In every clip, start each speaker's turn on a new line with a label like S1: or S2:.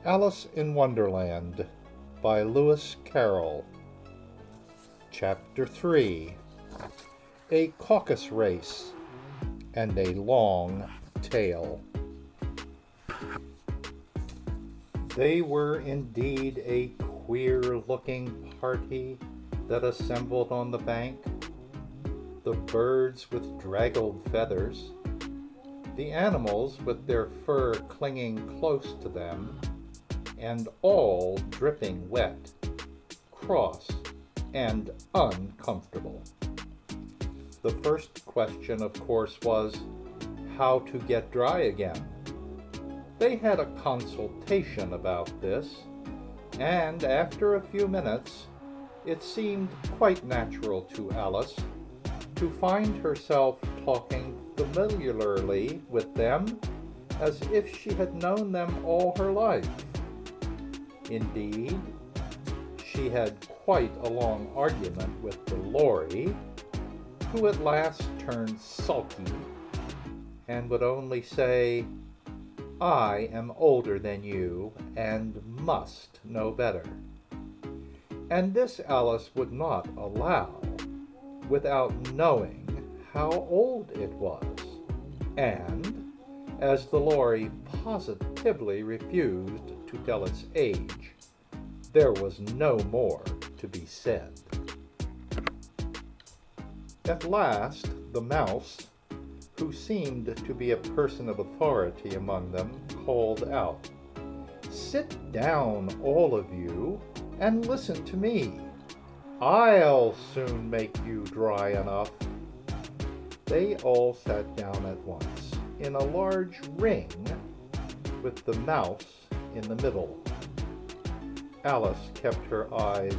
S1: Alice in Wonderland by Lewis Carroll. Chapter 3. A Caucus-Race and a Long Tale. They were indeed a queer-looking party that assembled on the bank. The birds with draggled feathers, the animals with their fur clinging close to them, and all dripping wet, cross, and uncomfortable. The first question, of course, was how to get dry again. They had a consultation about this, and after a few minutes, it seemed quite natural to Alice to find herself talking familiarly with them as if she had known them all her life. Indeed, she had quite a long argument with the Lory, who at last turned sulky and would only say, "I am older than you and must know better." And this Alice would not allow without knowing how old it was, and as the Lory positively refused to tell its age, there was no more to be said. At last, the mouse, who seemed to be a person of authority among them, called out, "Sit down, all of you, and listen to me. I'll soon make you dry enough." They all sat down at once, in a large ring, with the mouse in the middle. Alice kept her eyes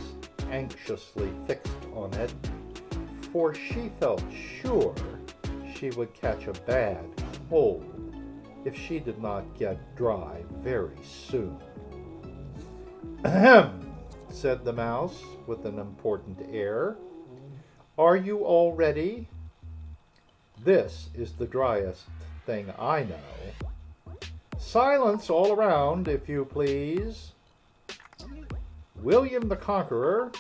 S1: anxiously fixed on it, for she felt sure she would catch a bad cold if she did not get dry very soon. "Ahem," said the mouse with an important air. "Are you all ready? This is the driest thing I know. Silence all around, if you please." William the Conqueror,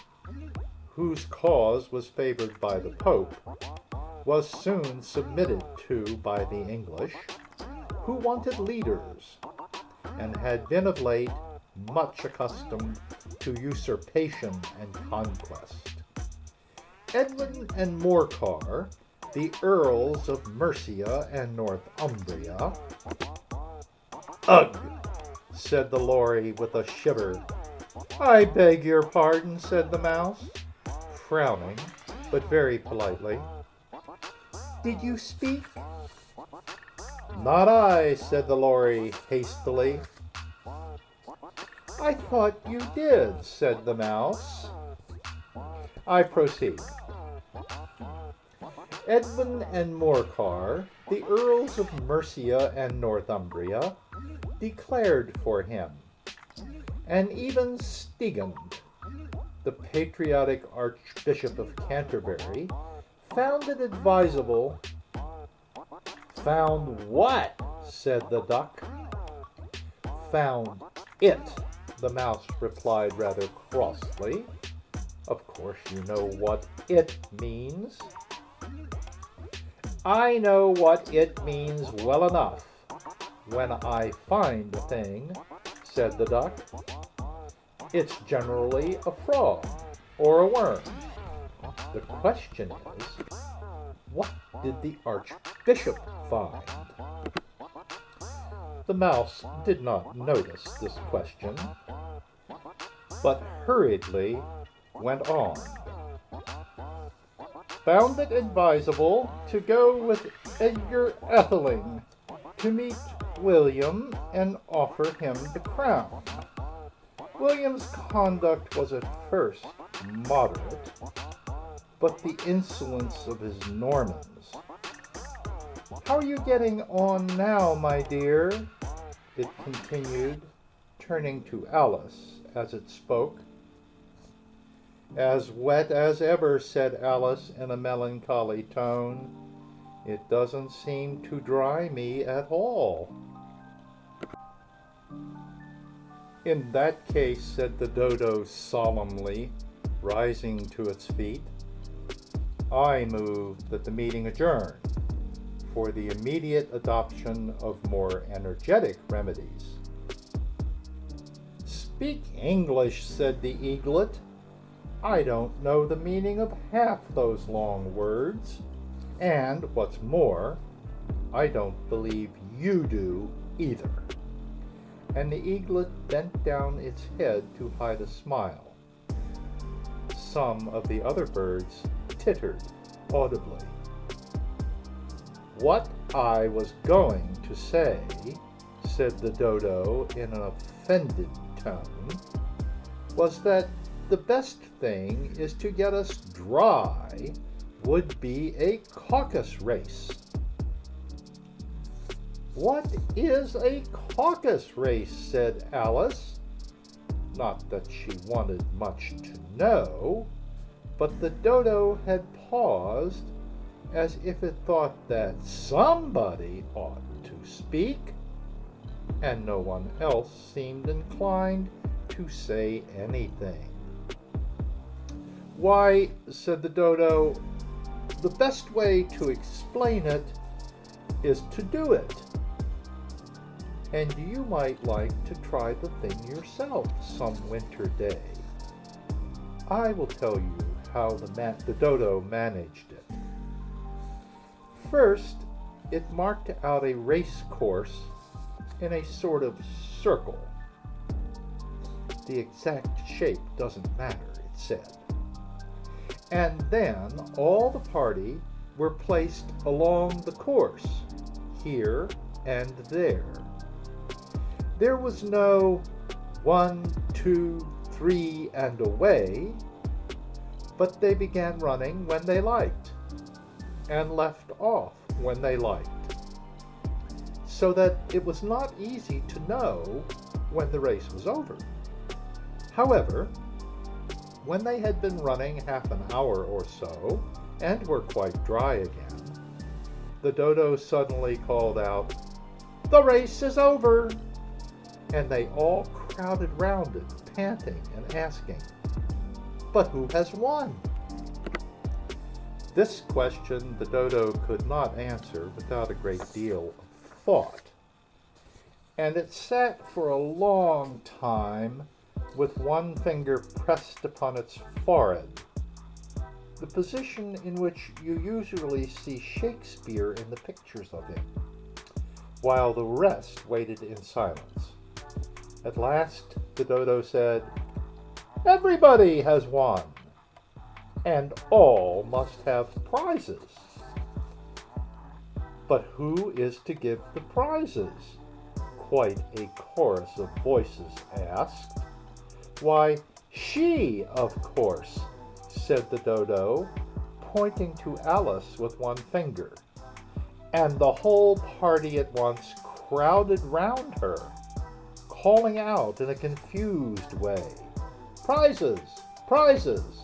S1: whose cause was favored by the Pope, was soon submitted to by the English, who wanted leaders, and had been of late much accustomed to usurpation and conquest. Edwin and Morcar, the Earls of Mercia and Northumbria. "Ugh!" said the Lory with a shiver. "I beg your pardon," said the mouse, frowning, but very politely. "Did you speak?" "Not I," said the Lory hastily. "I thought you did," said the mouse. "I proceed. Edwin and Morcar, the Earls of Mercia and Northumbria, declared for him, and even Stigand, the patriotic Archbishop of Canterbury, found it advisable." "Found what?" said the duck. "Found it," the mouse replied rather crossly. "Of course you know what it means." "I know what it means well enough when I find a thing," said the duck. "It's generally a frog or a worm. The question is, what did the Archbishop find?" The mouse did not notice this question, but hurriedly went on. "Found it advisable to go with Edgar Atheling to meet William and offer him the crown. William's conduct was at first moderate, but the insolence of his Normans. How are you getting on now, my dear?" it continued, turning to Alice as it spoke. "As wet as ever," said Alice in a melancholy tone. "It doesn't seem to dry me at all." In that case, said the dodo solemnly, rising to its feet, I move that the meeting adjourn for the immediate adoption of more energetic remedies. Speak English, said the eaglet. I don't know the meaning of half those long words, and what's more, I don't believe you do either. And the eaglet bent down its head to hide a smile. Some of the other birds tittered audibly. What I was going to say, said the dodo in an offended tone, was that the best thing is to get us dry would be a caucus-race. What is a caucus-race? Said Alice. Not that she wanted much to know, but the dodo had paused as if it thought that somebody ought to speak, and no one else seemed inclined to say anything. Why, said the dodo, the best way to explain it is to do it. And you might like to try the thing yourself some winter day. I will tell you how the dodo managed it. First, it marked out a race course in a sort of circle. The exact shape doesn't matter, it said. And then all the party were placed along the course, here and there. There was no 1, 2, 3, and away, but they began running when they liked, and left off when they liked, so that it was not easy to know when the race was over. However, when they had been running half an hour or so, and were quite dry again, the dodo suddenly called out, "The race is over!" And they all crowded round it, panting and asking, "But who has won?" This question the dodo could not answer without a great deal of thought, and it sat for a long time with one finger pressed upon its forehead, the position in which you usually see Shakespeare in the pictures of him, while the rest waited in silence. At last the dodo said, "Everybody has won, and all must have prizes." "But who is to give the prizes?" quite a chorus of voices asked. "Why, she, of course," said the dodo, pointing to Alice with one finger, and the whole party at once crowded round her, calling out in a confused way, "Prizes! Prizes!"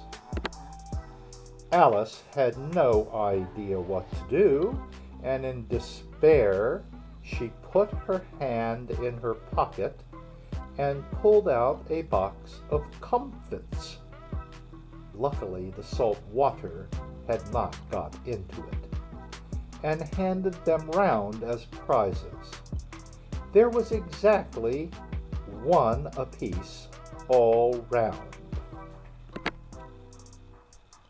S1: Alice had no idea what to do, and in despair she put her hand in her pocket and pulled out a box of comfits. Luckily, the salt water had not got into it, and handed them round as prizes. There was exactly one apiece all round.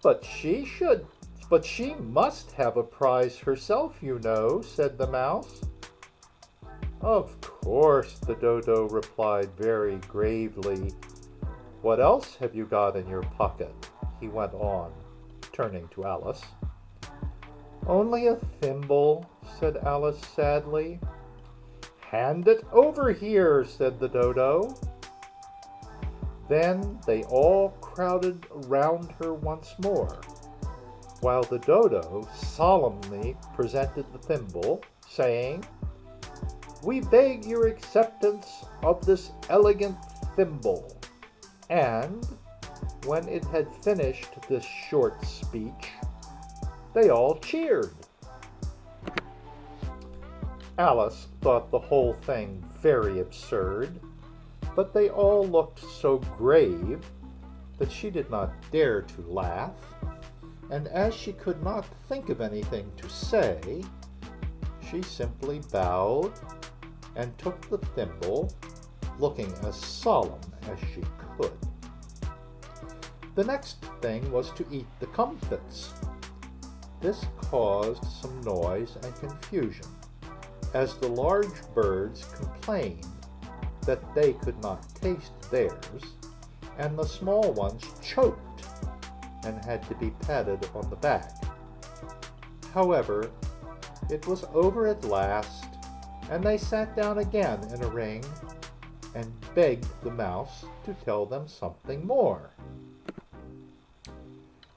S1: But she must have a prize herself, you know," said the mouse. "Of course," the dodo replied very gravely. "What else have you got in your pocket?" he went on, turning to Alice. "Only a thimble," said Alice sadly. "Hand it over here," said the dodo. Then they all crowded round her once more, while the dodo solemnly presented the thimble, saying, "We beg your acceptance of this elegant thimble." And when it had finished this short speech, they all cheered. Alice thought the whole thing very absurd, But they all looked so grave that she did not dare to laugh, and as she could not think of anything to say, she simply bowed and took the thimble, looking as solemn as she could. The next thing was to eat the comfits. This caused some noise and confusion, as the large birds complained that they could not taste theirs, and the small ones choked and had to be patted on the back. However, it was over at last, and they sat down again in a ring and begged the mouse to tell them something more.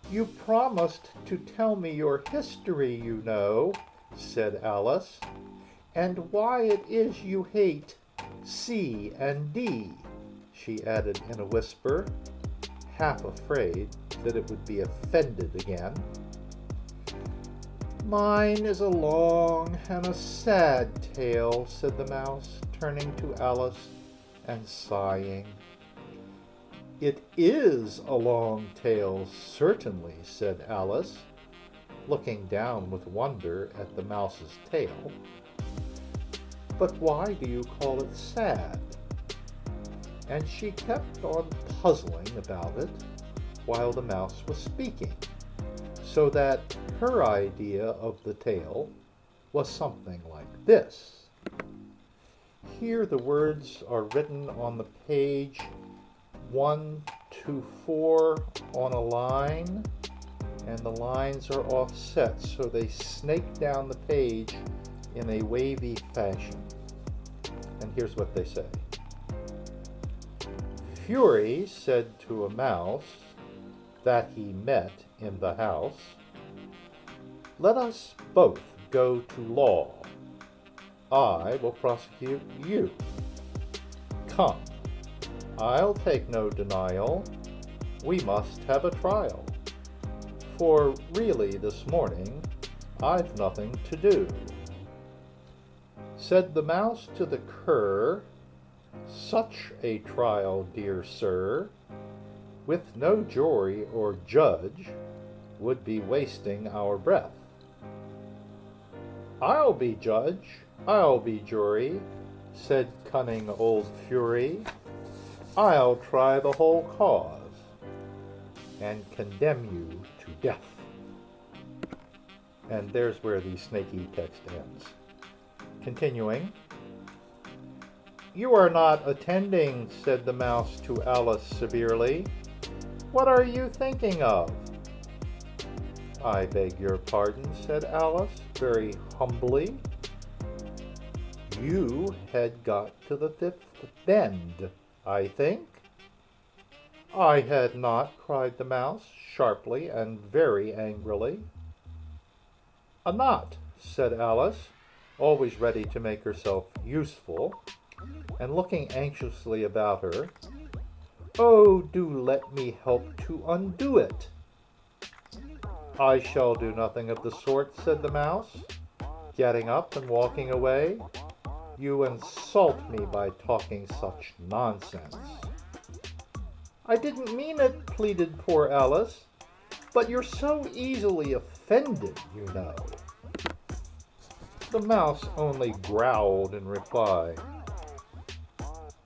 S1: "You promised to tell me your history, you know," said Alice, "and why it is you hate C and D," she added in a whisper, half afraid that it would be offended again. "Mine is a long and a sad tale," said the mouse, turning to Alice and sighing. "It is a long tale, certainly," said Alice, looking down with wonder at the mouse's tail. "But why do you call it sad?" And she kept on puzzling about it while the mouse was speaking, so that her idea of the tale was something like this. Here the words are written on the page 1 to 4 on a line, and the lines are offset so they snake down the page in a wavy fashion. And here's what they say. Fury said to a mouse that he met in the house, "Let us both go to law. I will prosecute you. Come, I'll take no denial. We must have a trial. For really this morning I've nothing to do." Said the mouse to the cur, "Such a trial, dear sir, with no jury or judge, would be wasting our breath." "I'll be judge, I'll be jury," said cunning old Fury. "I'll try the whole cause, and condemn you to death." And there's where the snaky text ends. Continuing, "You are not attending," said the mouse to Alice severely. "What are you thinking of?" "I beg your pardon," said Alice, very humbly. "You had got to the 5th bend, I think?" "I had not," cried the mouse, sharply and very angrily. "A knot," said Alice, always ready to make herself useful, and looking anxiously about her. "Oh, do let me help to undo it." "I shall do nothing of the sort," said the mouse, getting up and walking away. "You insult me by talking such nonsense." "I didn't mean it," pleaded poor Alice, "but you're so easily offended, you know." The mouse only growled in reply.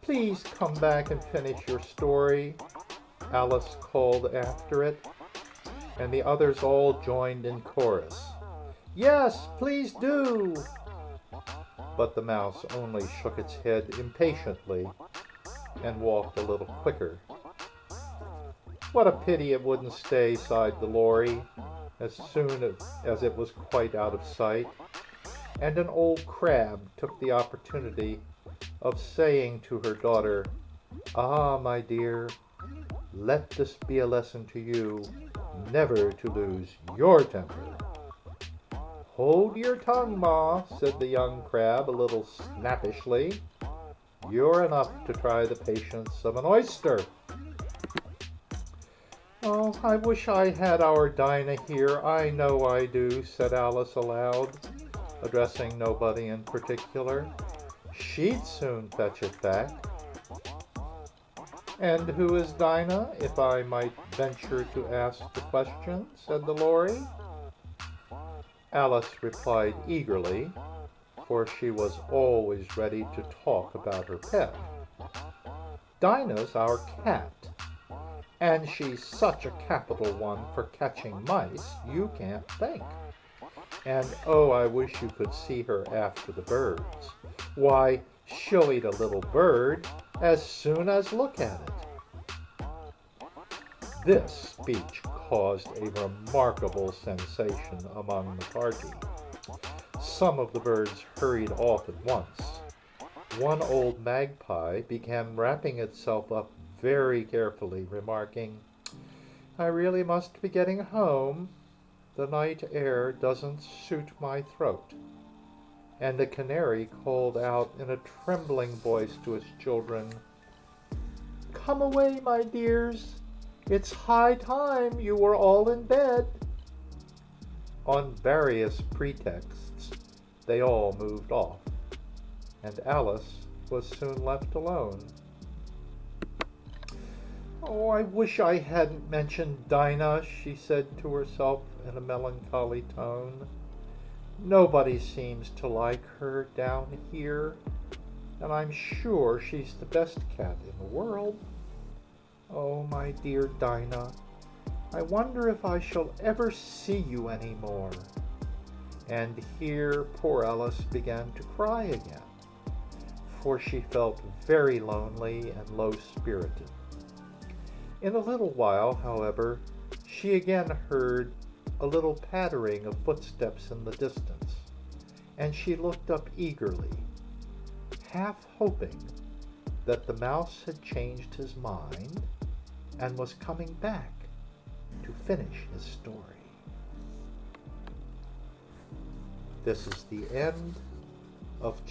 S1: "Please come back and finish your story," Alice called after it, and the others all joined in chorus. "Yes, please do." But the mouse only shook its head impatiently and walked a little quicker. What a pity it wouldn't stay, sighed the lorry, as soon as it was quite out of sight, and an old crab took the opportunity of saying to her daughter, "Ah, my dear, let this be a lesson to you never to lose your temper." "Hold your tongue, Ma," said the young crab a little snappishly. "You're enough to try the patience of an oyster." "Oh, I wish I had our Dinah here, I know I do," said Alice aloud, addressing nobody in particular. "She'd soon fetch it back." "And who is Dinah, if I might venture to ask the question?" said the Lory. Alice replied eagerly, for she was always ready to talk about her pet. "Dinah's our cat, and she's such a capital one for catching mice you can't think. And oh, I wish you could see her after the birds. Why, she'll eat a little bird as soon as look at it." This speech caused a remarkable sensation among the party. Some of the birds hurried off at once. One old magpie began wrapping itself up very carefully, remarking, "I really must be getting home. The night air doesn't suit my throat." And the canary called out in a trembling voice to its children, "Come away, my dears. It's high time you were all in bed." On various pretexts, they all moved off, and Alice was soon left alone. "Oh, I wish I hadn't mentioned Dinah," she said to herself in a melancholy tone. "Nobody seems to like her down here, and I'm sure she's the best cat in the world. Oh, my dear Dinah, I wonder if I shall ever see you any more." And here poor Alice began to cry again, for she felt very lonely and low-spirited. In a little while, however, she again heard a little pattering of footsteps in the distance, and she looked up eagerly, half hoping that the mouse had changed his mind and was coming back to finish his story. This is the end of